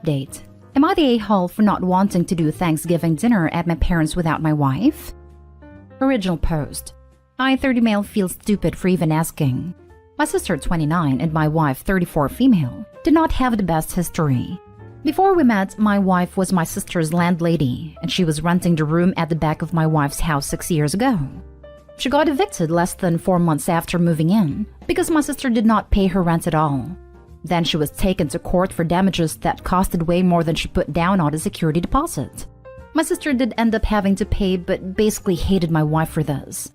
update. Am I the a-hole for not wanting to do Thanksgiving dinner at my parents without my wife? Original post. I, 30 male, feel stupid for even asking. My sister, 29, and my wife, 34 female, did not have the best history. Before we met, my wife was my sister's landlady, and she was renting the room at the back of my wife's house 6 years ago. She got evicted less than 4 months after moving in because my sister did not pay her rent at all. Then she was taken to court for damages that costed way more than she put down on a security deposit. My sister did end up having to pay, but basically hated my wife for this.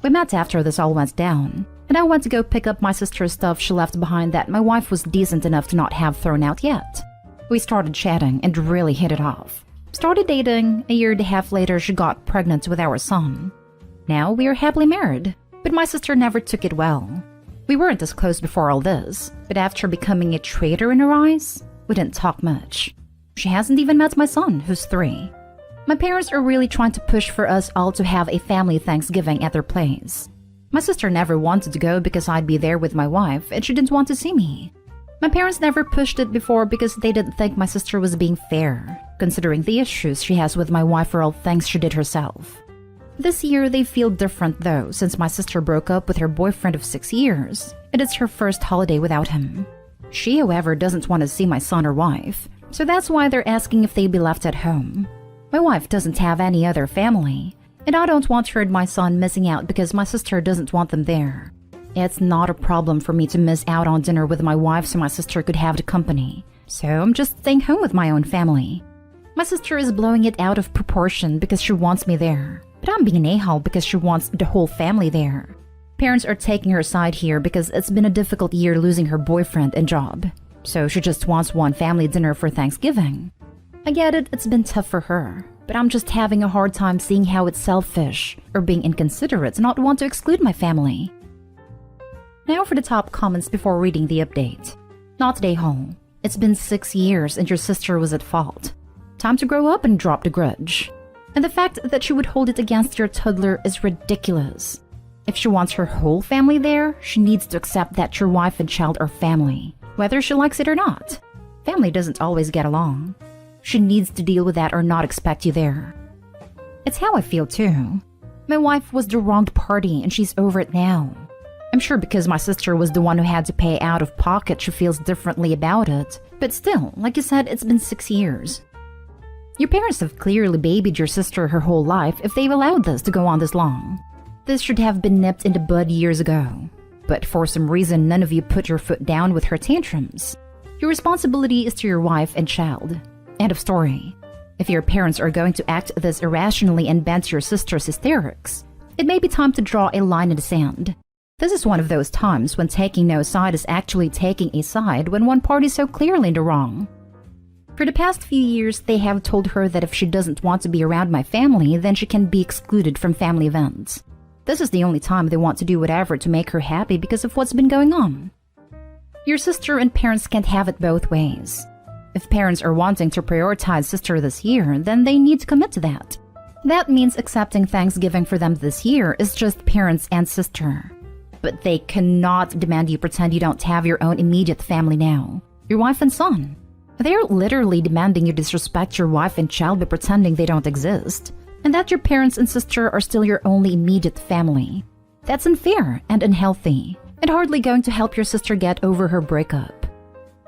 We met after this all went down, and I went to go pick up my sister's stuff she left behind that my wife was decent enough to not have thrown out yet. We started chatting and really hit it off. Started dating. A year and a half later, she got pregnant with our son. Now we are happily married, but my sister never took it well. We weren't as close before all this, but after becoming a traitor in her eyes, we didn't talk much. She hasn't even met my son, who's 3. My parents are really trying to push for us all to have a family Thanksgiving at their place. My sister never wanted to go because I'd be there with my wife, and she didn't want to see me. My parents never pushed it before because they didn't think my sister was being fair, considering the issues she has with my wife for all things she did herself. This year they feel different though, since my sister broke up with her boyfriend of 6 years, and it's her first holiday without him. She, however, doesn't want to see my son or wife, so that's why they're asking if they be left at home. My wife doesn't have any other family, and I don't want her and my son missing out because my sister doesn't want them there. It's not a problem for me to miss out on dinner with my wife so my sister could have the company, so I'm just staying home with my own family. My sister is blowing it out of proportion because she wants me there, but I'm being an a-hole because she wants the whole family there. Parents are taking her side here because it's been a difficult year losing her boyfriend and job, so she just wants one family dinner for Thanksgiving. I get it, it's been tough for her, but I'm just having a hard time seeing how it's selfish or being inconsiderate to not want to exclude my family. Now for the top comments before reading the update. Not a hole. It's been 6 years and your sister was at fault. Time to grow up and drop the grudge. And the fact that she would hold it against your toddler is ridiculous. If she wants her whole family there, she needs to accept that your wife and child are family, whether she likes it or not. Family doesn't always get along. She needs to deal with that or not expect you there. It's how I feel too. My wife was the wronged party and she's over it now. I'm sure because my sister was the one who had to pay out of pocket, she feels differently about it. But still, like you said, it's been 6 years. Your parents have clearly babied your sister her whole life if they've allowed this to go on this long. This should have been nipped in the bud years ago. But for some reason, none of you put your foot down with her tantrums. Your responsibility is to your wife and child. End of story. If your parents are going to act this irrationally and bend to your sister's hysterics, it may be time to draw a line in the sand. This is one of those times when taking no side is actually taking a side when one party is so clearly in the wrong. For the past few years, they have told her that if she doesn't want to be around my family, then she can be excluded from family events. This is the only time they want to do whatever to make her happy because of what's been going on. Your sister and parents can't have it both ways. If parents are wanting to prioritize sister this year, then they need to commit to that. That means accepting Thanksgiving for them this year is just parents and sister. But they cannot demand you pretend you don't have your own immediate family now, your wife and son. They're literally demanding you disrespect your wife and child by pretending they don't exist, and that your parents and sister are still your only immediate family. That's unfair and unhealthy, and hardly going to help your sister get over her breakup.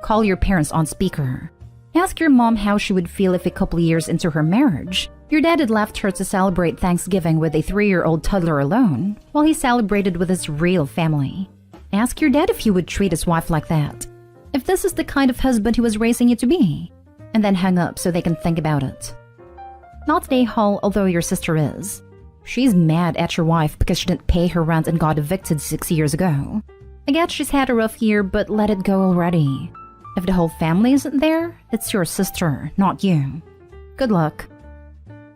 Call your parents on speaker. Ask your mom how she would feel if a couple years into her marriage, your dad had left her to celebrate Thanksgiving with a 3-year-old toddler alone, while he celebrated with his real family. Ask your dad if he would treat his wife like that. If this is the kind of husband he was raising you to be. And then hang up so they can think about it. Not a hole, although your sister is. She's mad at your wife because she didn't pay her rent and got evicted 6 years ago. I guess she's had a rough year, but let it go already. If the whole family isn't there, it's your sister, not you. Good luck.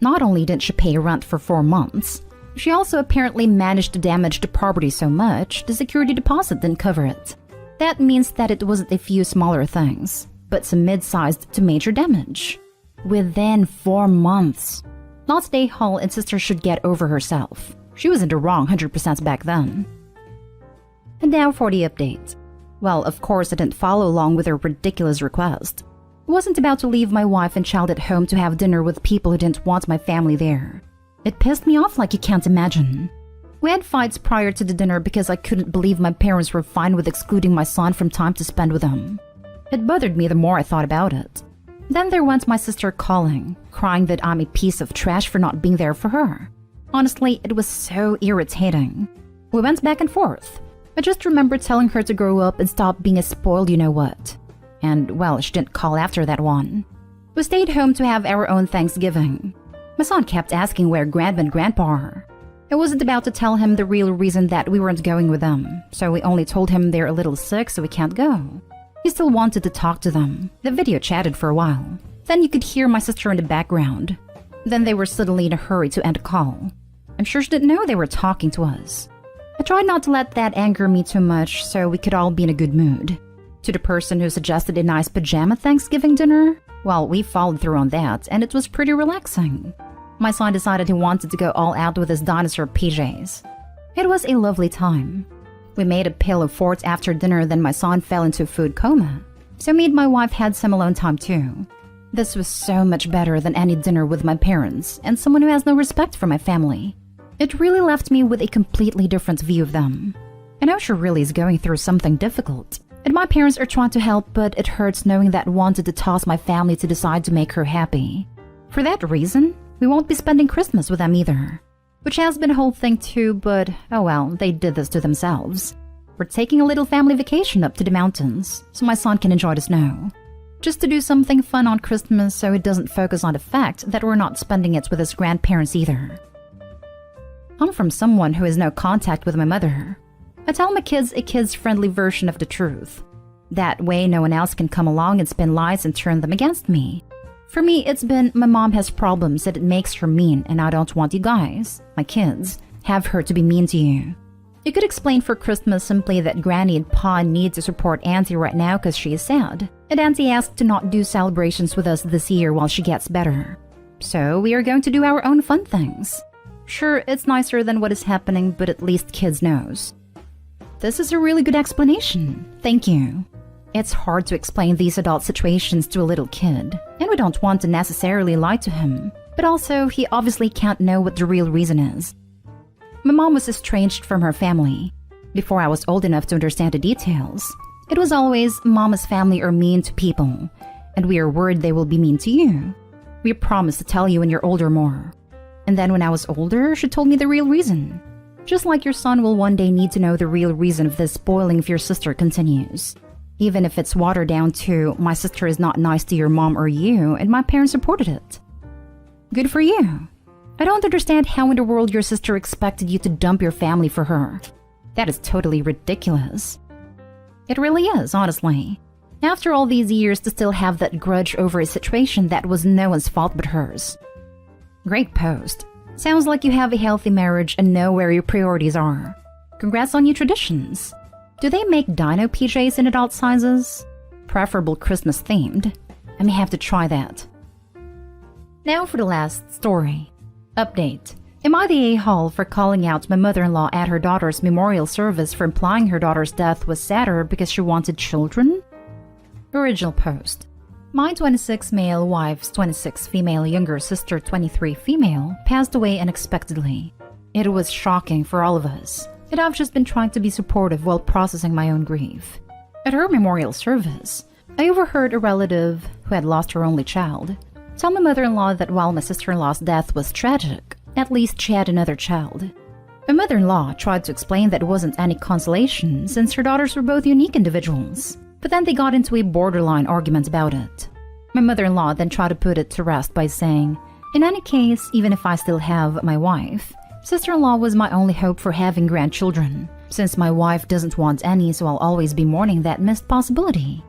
Not only didn't she pay rent for 4 months, she also apparently managed to damage the property so much the security deposit didn't cover it. That means that it wasn't a few smaller things, but some mid-sized to major damage. Within 4 months. Not a hole and sister should get over herself. She was in the wrong 100% back then. And now for the update. Well, of course I didn't follow along with her ridiculous request. I wasn't about to leave my wife and child at home to have dinner with people who didn't want my family there. It pissed me off like you can't imagine. We had fights prior to the dinner because I couldn't believe my parents were fine with excluding my son from time to spend with them. It bothered me the more I thought about it. Then there went my sister calling, crying that I'm a piece of trash for not being there for her. Honestly, it was so irritating. We went back and forth. I just remember telling her to grow up and stop being a spoiled you-know-what. And, well, she didn't call after that one. We stayed home to have our own Thanksgiving. My son kept asking where Grandma and Grandpa are. I wasn't about to tell him the real reason that we weren't going with them, so we only told him they're a little sick so we can't go. He still wanted to talk to them. The video chatted for a while. Then you could hear my sister in the background. Then they were suddenly in a hurry to end a call. I'm sure she didn't know they were talking to us. I tried not to let that anger me too much so we could all be in a good mood. To the person who suggested a nice pajama Thanksgiving dinner, well, we followed through on that and it was pretty relaxing. My son decided he wanted to go all out with his dinosaur PJs. It was a lovely time. We made a pail of forts after dinner, then my son fell into a food coma. So me and my wife had some alone time too. This was so much better than any dinner with my parents and someone who has no respect for my family. It really left me with a completely different view of them. I know she really is going through something difficult, and my parents are trying to help, but it hurts knowing that I wanted to toss my family to decide to make her happy. For that reason, we won't be spending Christmas with them either. Which has been a whole thing too, but oh well, they did this to themselves. We're taking a little family vacation up to the mountains, so my son can enjoy the snow. Just to do something fun on Christmas so he doesn't focus on the fact that we're not spending it with his grandparents either. I'm from someone who has no contact with my mother. I tell my kids a kids-friendly version of the truth. That way no one else can come along and spin lies and turn them against me. For me, it's been my mom has problems that it makes her mean and I don't want you guys, my kids, have her to be mean to you. You could explain for Christmas simply that Granny and Pa need to support Auntie right now because she is sad, and Auntie asked to not do celebrations with us this year while she gets better. So we are going to do our own fun things. Sure, it's nicer than what is happening, but at least kids knows. This is a really good explanation. Thank you. It's hard to explain these adult situations to a little kid, and we don't want to necessarily lie to him, but also he obviously can't know what the real reason is. My mom was estranged from her family. Before I was old enough to understand the details, it was always Mama's family are mean to people, and we are worried they will be mean to you. We promise to tell you when you're older more. And then when I was older, she told me the real reason. Just like your son will one day need to know the real reason of this spoiling if your sister continues. Even if it's watered down to, my sister is not nice to your mom or you, and my parents supported it. Good for you. I don't understand how in the world your sister expected you to dump your family for her. That is totally ridiculous. It really is, honestly. After all these years to still have that grudge over a situation that was no one's fault but hers. Great post. Sounds like you have a healthy marriage and know where your priorities are. Congrats on your traditions. Do they make dino PJs in adult sizes? Preferable Christmas themed. I may have to try that. Now for the last story. Update. Am I the a-hole for calling out my mother-in-law at her daughter's memorial service for implying her daughter's death was sadder because she wanted children? Original post. My 26 male wife's 26 female younger sister 23 female passed away unexpectedly. It was shocking for all of us, and I've just been trying to be supportive while processing my own grief. At her memorial service, I overheard a relative who had lost her only child tell my mother-in-law that while my sister-in-law's death was tragic, at least she had another child. My mother-in-law tried to explain that it wasn't any consolation since her daughters were both unique individuals, but then they got into a borderline argument about it. My mother-in-law then tried to put it to rest by saying, in any case, even if I still have my wife, sister-in-law was my only hope for having grandchildren, since my wife doesn't want any, so I'll always be mourning that missed possibility.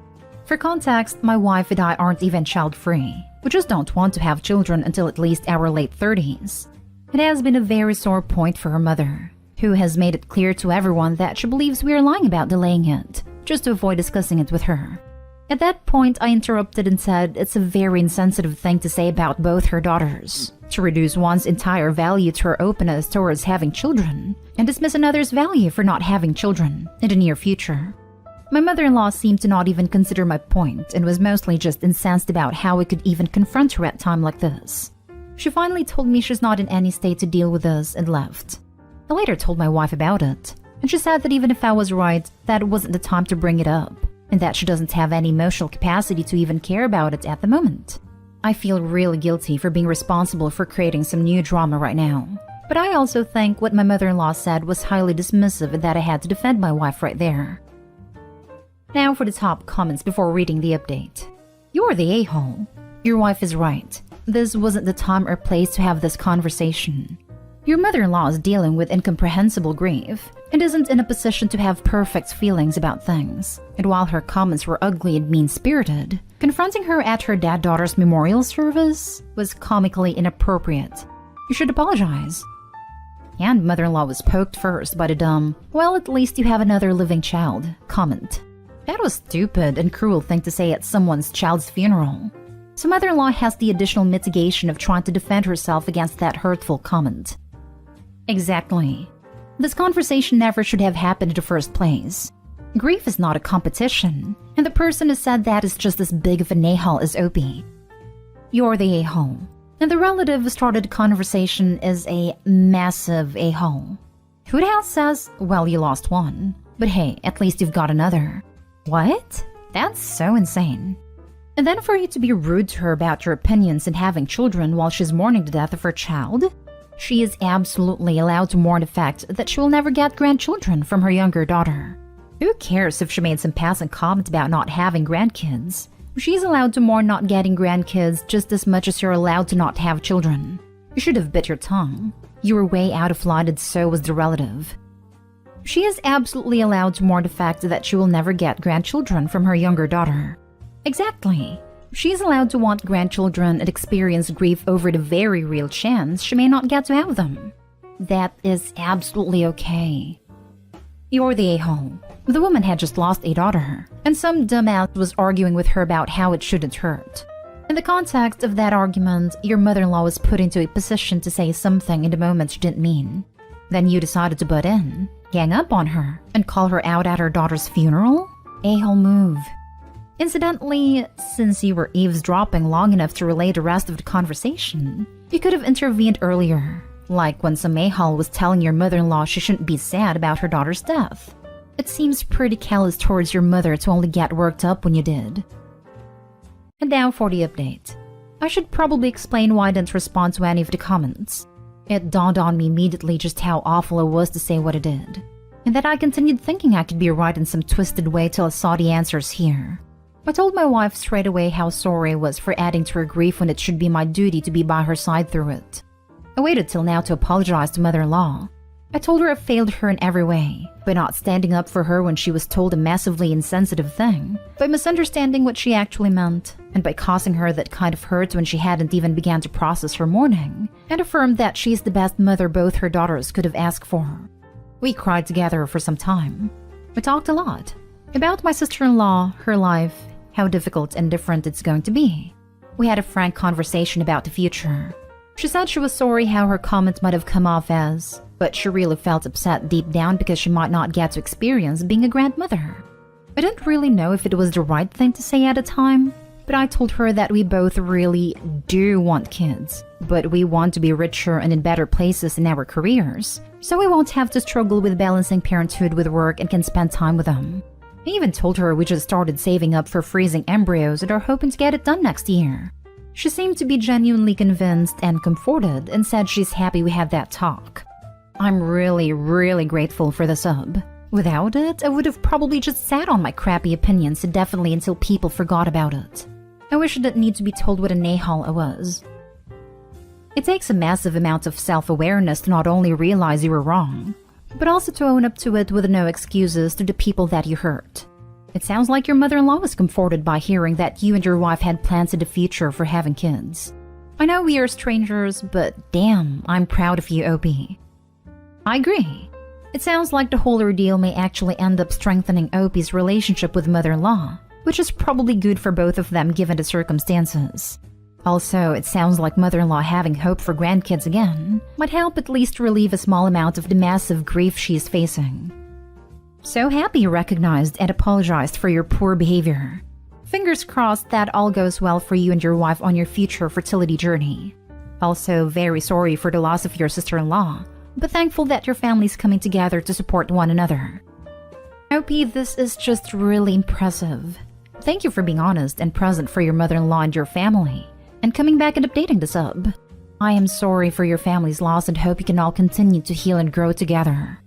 For context, my wife and I aren't even child-free. We just don't want to have children until at least our late 30s. It has been a very sore point for her mother, who has made it clear to everyone that she believes we are lying about delaying it, just to avoid discussing it with her. At that point, I interrupted and said it's a very insensitive thing to say about both her daughters, to reduce one's entire value to her openness towards having children, and dismiss another's value for not having children in the near future. My mother-in-law seemed to not even consider my point and was mostly just incensed about how I could even confront her at a time like this. She finally told me she's not in any state to deal with this and left. I later told my wife about it, and she said that even if I was right, that it wasn't the time to bring it up, and that she doesn't have any emotional capacity to even care about it at the moment. I feel really guilty for being responsible for creating some new drama right now, but I also think what my mother-in-law said was highly dismissive and that I had to defend my wife right there. Now for the top comments before reading the update. You're the a-hole. Your wife is right. This wasn't the time or place to have this conversation. Your mother-in-law is dealing with incomprehensible grief and isn't in a position to have perfect feelings about things. And while her comments were ugly and mean-spirited, confronting her at her daughter's memorial service was comically inappropriate. You should apologize. And mother-in-law was poked first by the dumb, well, at least you have another living child, comment. That was stupid and cruel thing to say at someone's child's funeral. So mother-in-law has the additional mitigation of trying to defend herself against that hurtful comment. Exactly. This conversation never should have happened in the first place. Grief is not a competition, and the person who said that is just as big of an a-hole as Opie. You're the a-hole, and the relative who started the conversation is a massive a-hole. Who the hell says, well, you lost one, but hey, at least you've got another. What? That's so insane. And then for you to be rude to her about your opinions and having children while she's mourning the death of her child? She is absolutely allowed to mourn the fact that she will never get grandchildren from her younger daughter. Who cares if she made some passing comment about not having grandkids? She's allowed to mourn not getting grandkids just as much as you're allowed to not have children. You should have bit your tongue. You were way out of line and so was the relative. She is absolutely allowed to mourn the fact that she will never get grandchildren from her younger daughter. Exactly. She is allowed to want grandchildren and experience grief over the very real chance she may not get to have them. That is absolutely okay. You're the a-hole. The woman had just lost a daughter, and some dumbass was arguing with her about how it shouldn't hurt. In the context of that argument, your mother-in-law was put into a position to say something in the moment she didn't mean. Then you decided to butt in, gang up on her, and call her out at her daughter's funeral? A-hole move. Incidentally, since you were eavesdropping long enough to relay the rest of the conversation, you could have intervened earlier, like when some a-hole was telling your mother-in-law she shouldn't be sad about her daughter's death. It seems pretty callous towards your mother to only get worked up when you did. And now for the update. I should probably explain why I didn't respond to any of the comments. It dawned on me immediately just how awful it was to say what I did, and that I continued thinking I could be right in some twisted way till I saw the answers here. I told my wife straight away how sorry I was for adding to her grief when it should be my duty to be by her side through it. I waited till now to apologize to mother-in-law. I told her I failed her in every way, by not standing up for her when she was told a massively insensitive thing, by misunderstanding what she actually meant, and by causing her that kind of hurt when she hadn't even began to process her mourning, and affirmed that she's the best mother both her daughters could have asked for. We cried together for some time. We talked a lot about my sister-in-law, her life, how difficult and different it's going to be. We had a frank conversation about the future. She said she was sorry how her comments might have come off as, but she really felt upset deep down because she might not get to experience being a grandmother. I didn't really know if it was the right thing to say at the time, but I told her that we both really do want kids, but we want to be richer and in better places in our careers, so we won't have to struggle with balancing parenthood with work and can spend time with them. I even told her we just started saving up for freezing embryos and are hoping to get it done next year. She seemed to be genuinely convinced and comforted and said she's happy we had that talk. I'm really grateful for the sub. Without it, I would have probably just sat on my crappy opinions indefinitely until people forgot about it. I wish I didn't need to be told what an a-hole I was. It takes a massive amount of self-awareness to not only realize you were wrong, but also to own up to it with no excuses to the people that you hurt. It sounds like your mother-in-law was comforted by hearing that you and your wife had plans in the future for having kids. I know we are strangers, but damn, I'm proud of you, Opie. I agree. It sounds like the whole ordeal may actually end up strengthening Opie's relationship with mother-in-law, which is probably good for both of them given the circumstances. Also, it sounds like mother-in-law having hope for grandkids again might help at least relieve a small amount of the massive grief she is facing. So happy you recognized and apologized for your poor behavior. Fingers crossed that all goes well for you and your wife on your future fertility journey. Also, very sorry for the loss of your sister-in-law, but thankful that your family's coming together to support one another. OP, this is just really impressive. Thank you for being honest and present for your mother-in-law and your family, and coming back and updating the sub. I am sorry for your family's loss and hope you can all continue to heal and grow together.